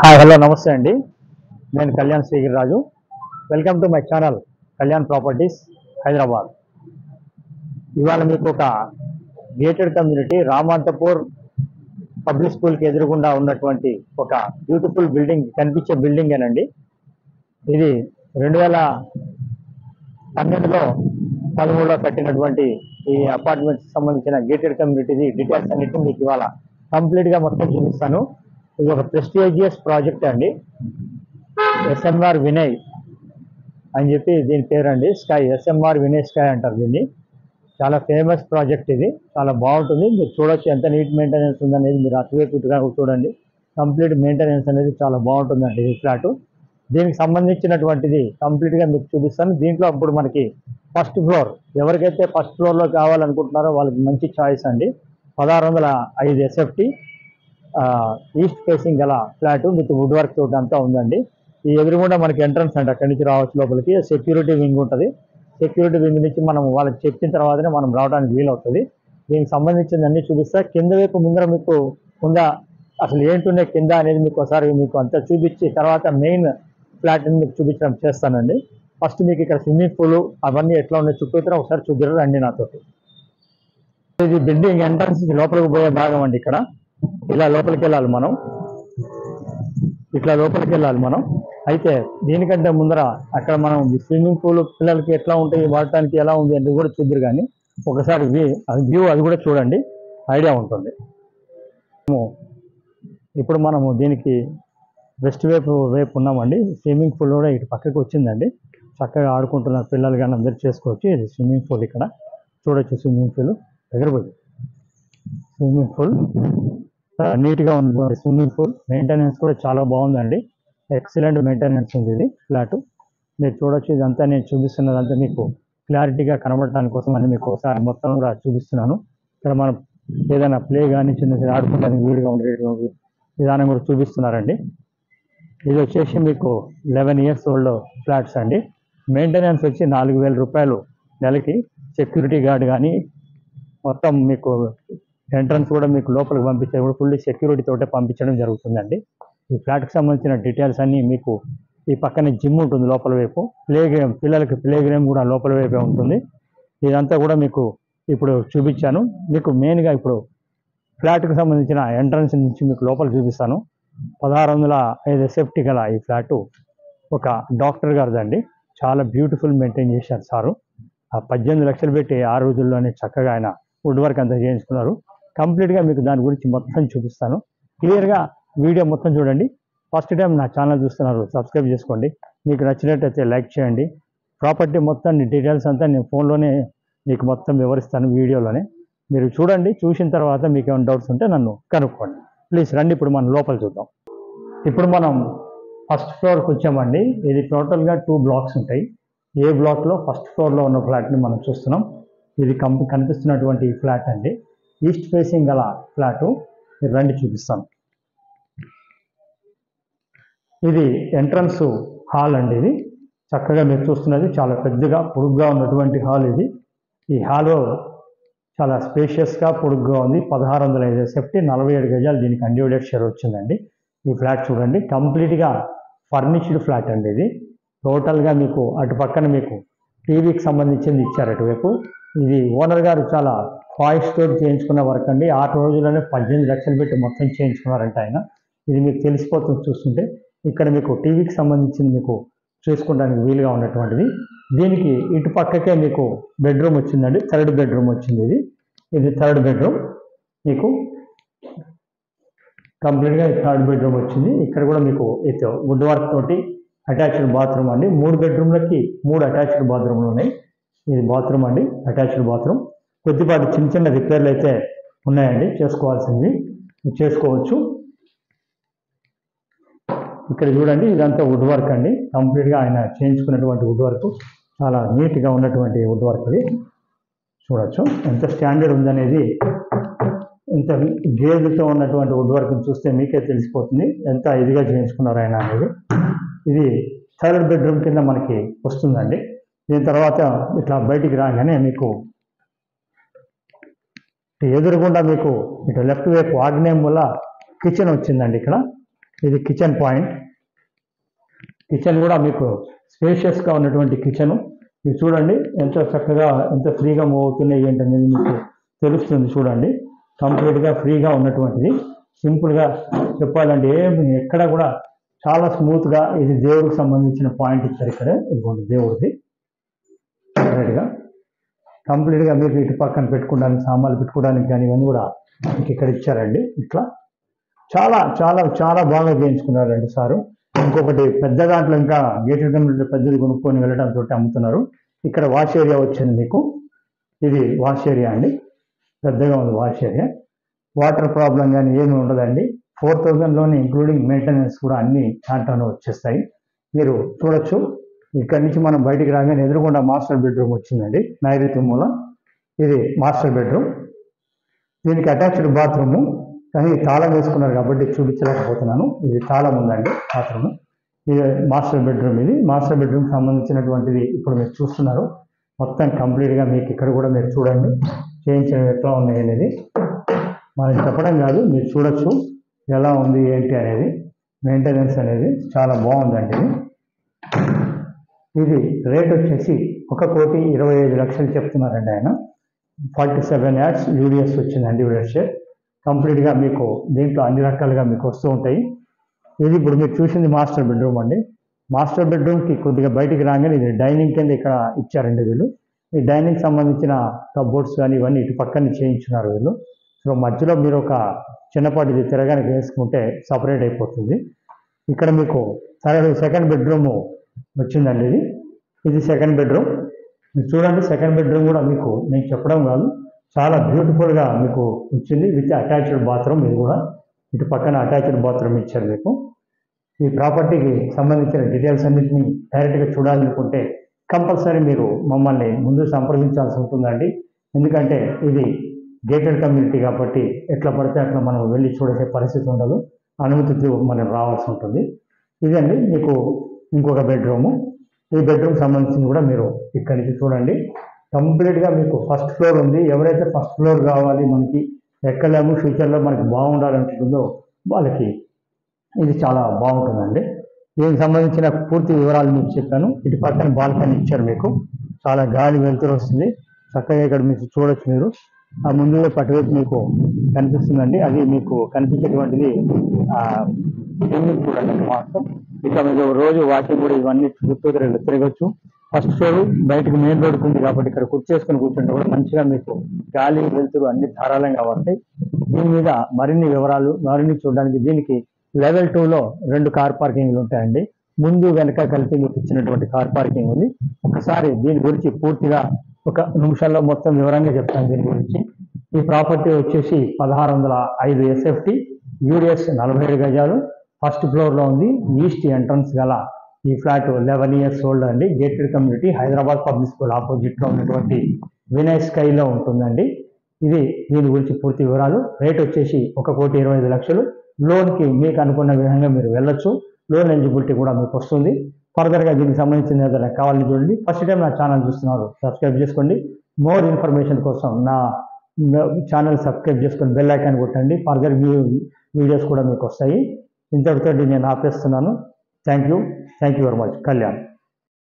Hi hello నమస్తే అండి. నేను Kalyan Srigiriraju. Welcome to my channel Kalyan properties Hyderabad. ఇవాళ మీకు ఒక గేటెడ్ కమ్యూనిటీ రామంతపూర్ పబ్లిక్ స్కూల్కి ఎదురుగుండా ఉన్నటువంటి ఒక బ్యూటిఫుల్ బిల్డింగ్ కనిపించే బిల్డింగేనండి. ఇది 2012లో 13లో కట్టినటువంటి ఈ అపార్ట్మెంట్స్ సంబంధించిన గేటెడ్ కమ్యూనిటీది డీటెయిల్స్ అన్నిటిని మీకు ఇవాళ కంప్లీట్గా మొత్తం చూపిస్తాను. ఇది ఒక ప్రెస్టీజియస్ ప్రాజెక్ట్ అండి. ఎస్ఎంఆర్ వినయ్ అని చెప్పి దీని పేరండి. స్కై ఎస్ఎంఆర్ వినయ్ స్కై అంటారు దీన్ని. చాలా ఫేమస్ ప్రాజెక్ట్ ఇది. చాలా బాగుంటుంది. మీరు చూడొచ్చు ఎంత నీట్ మెయింటెనెన్స్ ఉందనేది. మీరు అటువైపు ఇటుగా చూడండి. కంప్లీట్ మెయింటెనెన్స్ అనేది చాలా బాగుంటుందండి ఈ ఫ్లాట్. దీనికి సంబంధించినటువంటిది కంప్లీట్గా మీకు చూపిస్తాను. దీంట్లో ఇప్పుడు మనకి ఫస్ట్ ఫ్లోర్, ఎవరికైతే ఫస్ట్ ఫ్లోర్లో కావాలనుకుంటున్నారో వాళ్ళకి మంచి చాయిస్ అండి. 1605 SFT ఈస్ట్ ఫేసింగ్ గల ఫ్లాట్ విత్ వుడ్ వర్క్ తోటి అంతా ఉందండి. ఈ ఎదురుగుండా మనకి ఎంట్రన్స్ అండి. అక్కడి నుంచి రావచ్చు లోపలికి. సెక్యూరిటీ వింగ్ ఉంటుంది. సెక్యూరిటీ వింగ్ నుంచి మనం వాళ్ళకి చెప్పిన తర్వాతనే మనం రావడానికి వీలవుతుంది. దీనికి సంబంధించింది అన్ని చూపిస్తా. కింద వైపు ముందర మీకు ఉందా అసలు ఏంటున్నాయి కింద అనేది మీకు ఒకసారి మీకు అంతా చూపించి తర్వాత మెయిన్ ఫ్లాట్ని మీకు చూపించడం చేస్తానండి. ఫస్ట్ మీకు ఇక్కడ స్విమ్మింగ్ పూల్ అవన్నీ ఎట్లా ఉన్నాయి చుట్టూతో ఒకసారి చూద్దరు రండి నాతోటి. ఇది బిల్డింగ్ ఎంట్రన్స్ లోపలికి పోయే భాగం అండి. ఇక్కడ ఇలా లోపలికి వెళ్ళాలి మనం. ఇట్లా లోపలికి వెళ్ళాలి మనం. అయితే దీనికంటే ముందర అక్కడ మనం స్విమ్మింగ్ పూల్ పిల్లలకి ఎట్లా ఉంటాయి, వాడటానికి ఎలా ఉంది అంటే కూడా చూద్దరు. కానీ ఒకసారి వ్యూ అది కూడా చూడండి, ఐడియా ఉంటుంది. ఇప్పుడు మనము దీనికి వెస్ట్ వైపు ఉన్నామండి. స్విమ్మింగ్ పూల్ కూడా ఇటు పక్కకి వచ్చిందండి. చక్కగా ఆడుకుంటున్నారు పిల్లలు కానీ అందరు చేసుకోవచ్చు. ఇది స్విమ్మింగ్ పూల్. ఇక్కడ చూడొచ్చు స్విమ్మింగ్ పూల్ దగ్గర పోయి. స్విమ్మింగ్ పూల్ నీట్గా ఉంది. స్విమ్మింగ్ పూల్ మెయింటెనెన్స్ కూడా చాలా బాగుందండి. ఎక్సలెంట్ మెయింటెనెన్స్ ఉంది ఇది ఫ్లాట్. మీరు చూడొచ్చు. ఇదంతా నేను చూపిస్తున్నదంతా మీకు క్లారిటీగా కనబడటానికి కోసం అని మీకు ఒకసారి మొత్తం కూడా చూపిస్తున్నాను. ఇక్కడ మనం ఏదైనా ప్లే కానీ చిన్న చిన్న ఆడుకోవడానికి వీలుగా ఉండేటువంటి విధానం కూడా చూపిస్తున్నారండి. ఇది వచ్చేసి మీకు 11 years ఓల్డ్ ఫ్లాట్స్ అండి. మెయింటెనెన్స్ వచ్చి 4000 రూపాయలు నెలకి. సెక్యూరిటీ గార్డ్ కానీ మొత్తం మీకు ఎంట్రన్స్ కూడా మీకు లోపలికి పంపించే కూడా ఫుల్లీ సెక్యూరిటీ తోటే పంపించడం జరుగుతుందండి. ఈ ఫ్లాట్కి సంబంధించిన డీటెయిల్స్ అన్నీ మీకు ఈ పక్కనే జిమ్ ఉంటుంది లోపల వైపు. పిల్లలకి ప్లే గ్రౌండ్ కూడా లోపల వైపే ఉంటుంది. ఇదంతా కూడా మీకు ఇప్పుడు చూపించాను. మీకు మెయిన్గా ఇప్పుడు ఫ్లాట్కి సంబంధించిన ఎంట్రన్స్ నుంచి మీకు లోపల చూపిస్తాను. 1605 SFT గల ఈ ఫ్లాటు ఒక డాక్టర్ గారిదండి. చాలా బ్యూటిఫుల్ మెయింటైన్ చేశారు సారు. ఆ 18 లక్షలు పెట్టి ఆ రోజుల్లోనే చక్కగా ఆయన వుడ్ వర్క్ అంతా చేయించుకున్నారు. కంప్లీట్గా మీకు దాని గురించి మొత్తం చూపిస్తాను. క్లియర్గా వీడియో మొత్తం చూడండి. ఫస్ట్ టైం నా ఛానల్ చూస్తున్నారు, సబ్స్క్రైబ్ చేసుకోండి. మీకు నచ్చినట్టయితే లైక్ చేయండి. ప్రాపర్టీ మొత్తం డీటెయిల్స్ అంతా నేను ఫోన్లోనే మీకు మొత్తం వివరిస్తాను వీడియోలోనే. మీరు చూడండి. చూసిన తర్వాత మీకు ఏమైనా డౌట్స్ ఉంటే నన్ను కనుక్కోండి ప్లీజ్. రండి ఇప్పుడు మనం లోపల చూద్దాం. ఇప్పుడు మనం ఫస్ట్ ఫ్లోర్కి వచ్చామండి. ఇది టోటల్గా 2 blocks ఉంటాయి. ఏ బ్లాక్లో ఫస్ట్ ఫ్లోర్లో ఉన్న ఫ్లాట్ని మనం చూస్తున్నాం. ఇది కనిపిస్తున్నటువంటి ఫ్లాట్ అండి. ఈస్ట్ ఫేసింగ్ గల ఫ్లాటు. మీరు రండి చూపిస్తాను. ఇది ఎంట్రన్స్ హాల్ అండి. ఇది చక్కగా మీరు చూస్తున్నది చాలా పెద్దగా పొడుగ్గా ఉన్నటువంటి హాల్ ఇది. ఈ హాల్ చాలా స్పేషియస్గా పొడుగ్గా ఉంది. 1605 SFT 47 గజాలు దీనికి అన్డివైడెడ్ షేర్ వచ్చిందండి. ఈ ఫ్లాట్ చూడండి, కంప్లీట్గా ఫర్నిష్డ్ ఫ్లాట్ అండి. ఇది టోటల్గా మీకు అటు పక్కన మీకు టీవీకి సంబంధించింది ఇచ్చారు అటువైపు. ఇది ఓనర్ గారు చాలా ఫాయిస్ తోటి చేయించుకున్న వర్క్ అండి. ఆ రోజుల్లోనే 18 లక్షలు పెట్టి మొత్తం చేయించుకున్నారంట ఆయన. ఇది మీకు తెలిసిపోతుంది చూస్తుంటే. ఇక్కడ మీకు టీవీకి సంబంధించింది మీకు చూసుకోవడానికి వీలుగా ఉన్నటువంటిది. దీనికి ఇటు పక్కకే మీకు బెడ్రూమ్ వచ్చిందండి. 3rd బెడ్రూమ్ వచ్చింది. ఇది 3rd బెడ్రూమ్. మీకు కంప్లీట్గా 3rd బెడ్రూమ్ వచ్చింది. ఇక్కడ కూడా మీకు వుడ్ వర్క్ తోటి అటాచ్డ్ బాత్రూమ్ అండి. 3 బెడ్రూమ్లకి 3 అటాచ్డ్ బాత్రూమ్లు ఉన్నాయి. ఇది బాత్రూమ్ అండి, అటాచ్డ్ బాత్రూమ్. కొద్దిపాటి చిన్న చిన్న రిపేర్లు అయితే ఉన్నాయండి, చేసుకోవాల్సింది చేసుకోవచ్చు. ఇక్కడ చూడండి, ఇదంతా వుడ్ వర్క్ అండి. కంప్లీట్గా ఆయన చేయించుకున్నటువంటి వుడ్ వర్క్. చాలా నీట్గా ఉన్నటువంటి వుడ్ వర్క్ అది చూడొచ్చు. ఎంత స్టాండర్డ్ ఉందనేది, ఎంత గేజ్తో ఉన్నటువంటి వుడ్ వర్క్ని చూస్తే మీకే తెలిసిపోతుంది ఎంత ఇదిగా చేయించుకున్నారు ఆయన అనేది. ఇది 3rd బెడ్రూమ్ కింద మనకి వస్తుందండి. దీని తర్వాత ఇట్లా బయటికి రాగానే మీకు ఎదురుగుండా మీకు ఇటు లెఫ్ట్ వైపు ఆగ్నేయం వల్ల కిచెన్ వచ్చిందండి. ఇక్కడ ఇది కిచెన్ పాయింట్. కిచెన్ కూడా మీకు స్పేషియస్గా ఉన్నటువంటి కిచెను. ఇది చూడండి ఎంత చక్కగా ఎంత ఫ్రీగా మూవ్ అవుతున్నాయి ఏంటనేది మీకు తెలుస్తుంది. చూడండి కంప్లీట్గా ఫ్రీగా ఉన్నటువంటిది. సింపుల్గా చెప్పాలంటే ఎక్కడ కూడా చాలా స్మూత్గా. ఇది దేవుడికి సంబంధించిన పాయింట్ ఇచ్చారు ఇక్కడ. ఇదిగోండి దేవుడిది గా కంప్లీట్గా మీకు ఇటు పక్కన పెట్టుకోవడానికి సామాన్లు పెట్టుకోవడానికి కానీ ఇవన్నీ కూడా మీకు ఇక్కడ ఇచ్చారండి. ఇట్లా చాలా చాలా చాలా బాగా చేయించుకున్నారండి సారు. ఇంకొకటి పెద్ద దాంట్లో ఇంకా గేటెడ్ కమ్యూనిటీ పెద్దది కొనుక్కొని వెళ్ళడంతో అమ్ముతున్నారు. ఇక్కడ వాష్ ఏరియా వచ్చింది మీకు. ఇది వాష్ ఏరియా అండి, పెద్దగా ఉంది వాష్ ఏరియా. వాటర్ ప్రాబ్లం కానీ ఏమి ఉండదండి. 4000లోనే ఇంక్లూడింగ్ మెయింటెనెన్స్ కూడా అన్ని దాంట్లోనే వచ్చేస్తాయి. మీరు చూడొచ్చు. ఇక్కడి నుంచి మనం బయటికి రాగానే ఎదురుగుండా మాస్టర్ బెడ్రూమ్ వచ్చిందండి, నైరుతి మూల. ఇది మాస్టర్ బెడ్రూమ్. దీనికి అటాచ్డ్ బాత్రూము, కానీ తాళం వేసుకున్నారు కాబట్టి చూపించలేకపోతున్నాను. ఇది తాళం ఉందండి బాత్రూమ్. ఇది మాస్టర్ బెడ్రూమ్. ఇది మాస్టర్ బెడ్రూమ్ సంబంధించినటువంటిది ఇప్పుడు మీరు చూస్తున్నారు. మొత్తం కంప్లీట్గా మీకు ఇక్కడ కూడా మీరు చూడండి చేయించడం ఎట్లా ఉన్నాయి అనేది. మనం చెప్పడం కాదు, మీరు చూడొచ్చు ఎలా ఉంది ఏంటి అనేది. మెయింటెనెన్స్ అనేది చాలా బాగుందండి. ఇది రేట్ వచ్చేసి 1,25,00,000 చెప్తున్నారండి ఆయన. 47 యాడ్స్ యూడిఎస్ వచ్చిందండి. యూడిఎస్ షేర్ కంప్లీట్గా మీకు దీంట్లో అన్ని రకాలుగా మీకు వస్తూ ఉంటాయి. ఇది ఇప్పుడు మీరు చూసింది మాస్టర్ బెడ్రూమ్ అండి. మాస్టర్ బెడ్రూమ్కి కొద్దిగా బయటికి రాగానే ఇది డైనింగ్ కింద ఇక్కడ ఇచ్చారండి వీళ్ళు. ఈ డైనింగ్ సంబంధించిన కబోర్డ్స్ కానీ ఇవన్నీ ఇటు పక్కన చేయించున్నారు వీళ్ళు. సో మధ్యలో మీరు ఒక చిన్నపాటిది తిరగానికి వేసుకుంటే సపరేట్ అయిపోతుంది. ఇక్కడ మీకు సెకండ్ బెడ్రూమ్ వచ్చిందండి. ఇది సెకండ్ బెడ్రూమ్. మీరు చూడండి సెకండ్ బెడ్రూమ్ కూడా మీకు నేను చెప్పడం కాదు, చాలా బ్యూటిఫుల్గా మీకు వచ్చింది విత్ అటాచ్డ్ బాత్రూమ్. ఇది కూడా ఇటు పక్కన అటాచ్డ్ బాత్రూమ్ ఇచ్చారు మీకు. ఈ ప్రాపర్టీకి సంబంధించిన డీటెయిల్స్ అన్నింటినీ డైరెక్ట్గా చూడాలనుకుంటే కంపల్సరీ మీరు మమ్మల్ని ముందు సంప్రదించాల్సి ఉంటుందండి. ఎందుకంటే ఇది గేటెడ్ కమ్యూనిటీ కాబట్టి ఎట్లా పడితే అట్లా మనం వెళ్ళి చూసే పరిస్థితి ఉండదు. అనుమతితో మనం రావాల్సి ఉంటుంది. ఇదండి మీకు ఇంకొక బెడ్రూము. ఈ బెడ్రూమ్ సంబంధించింది కూడా మీరు ఇక్కడి నుంచి చూడండి. కంప్లీట్గా మీకు ఫస్ట్ ఫ్లోర్ ఉంది. ఎవరైతే ఫస్ట్ ఫ్లోర్ కావాలి మనకి ఎక్కలేము ఫ్యూచర్లో మనకి బాగుండాలనుకుంటుందో వాళ్ళకి ఇది చాలా బాగుంటుందండి. దీనికి సంబంధించిన పూర్తి వివరాలు మీకు చెప్పాను. ఇటు పక్కన బాల్కనీ ఇచ్చారు మీకు. చాలా గాలి వెలుతురు వస్తుంది చక్కగా. ఇక్కడ మీకు చూడొచ్చు. మీరు ఆ ముందుగా పట్టువైపు మీకు కనిపిస్తుందండి. అది మీకు కనిపించేటువంటిది స్విమ్మింగ్ పూల్ అండి మాత్రం. ఇక మీకు రోజు వాకింగ్ కూడా ఇవన్నీ చుట్టూ తిరగచ్చు. ఫస్ట్ ఫ్లోర్ బయటకు మెయిన్ రోడ్కి ఉంది కాబట్టి ఇక్కడ కూర్చేసుకుని కూర్చుంటే కూడా మంచిగా మీకు గాలి వెలుతురు అన్ని ధారాళంగా వస్తాయి. దీని మీద మరిన్ని వివరాలు మరిన్ని చూడడానికి దీనికి లెవెల్ 2లో 2 కార్ పార్కింగ్లు ఉంటాయండి. ముందు వెనక కలిపి మీకు ఇచ్చినటువంటి కార్ పార్కింగ్ ఉంది. ఒకసారి దీని గురించి పూర్తిగా 1 నిమిషాల్లో మొత్తం వివరంగా చెప్తాను దీని గురించి. ఈ ప్రాపర్టీ వచ్చేసి 1605 SFT, యూడిఎస్ 47 గజాలు, ఫస్ట్ ఫ్లోర్లో ఉంది. ఈస్ట్ ఎంట్రన్స్ గల ఈ ఫ్లాట్ 11 ఇయర్స్ ఓల్డ్ అండి. Gated community, Hyderabad public school ఆపోజిట్లో ఉన్నటువంటి వినయ్ స్కైలో ఉంటుందండి. ఇది దీని గురించి పూర్తి వివరాలు. రేట్ వచ్చేసి 1,25,00,000. లోన్కి మీకు అనుకున్న విధంగా మీరు వెళ్ళొచ్చు. లోన్ ఎలిజిబిలిటీ కూడా మీకు వస్తుంది. ఫర్దర్గా దీనికి సంబంధించిన ఏదైనా కావాలని చూడండి. ఫస్ట్ టైం నా ఛానల్ చూస్తున్నారు సబ్స్క్రైబ్ చేసుకోండి. మోర్ ఇన్ఫర్మేషన్ కోసం నా ఛానల్ సబ్స్క్రైబ్ చేసుకొని బెల్ ఐకాన్ కొట్టండి. ఫర్దర్ వీడియోస్ కూడా మీకు వస్తాయి. ఇంతటితో నేను ఆపేస్తున్నాను. Thank you very much. Kalyan.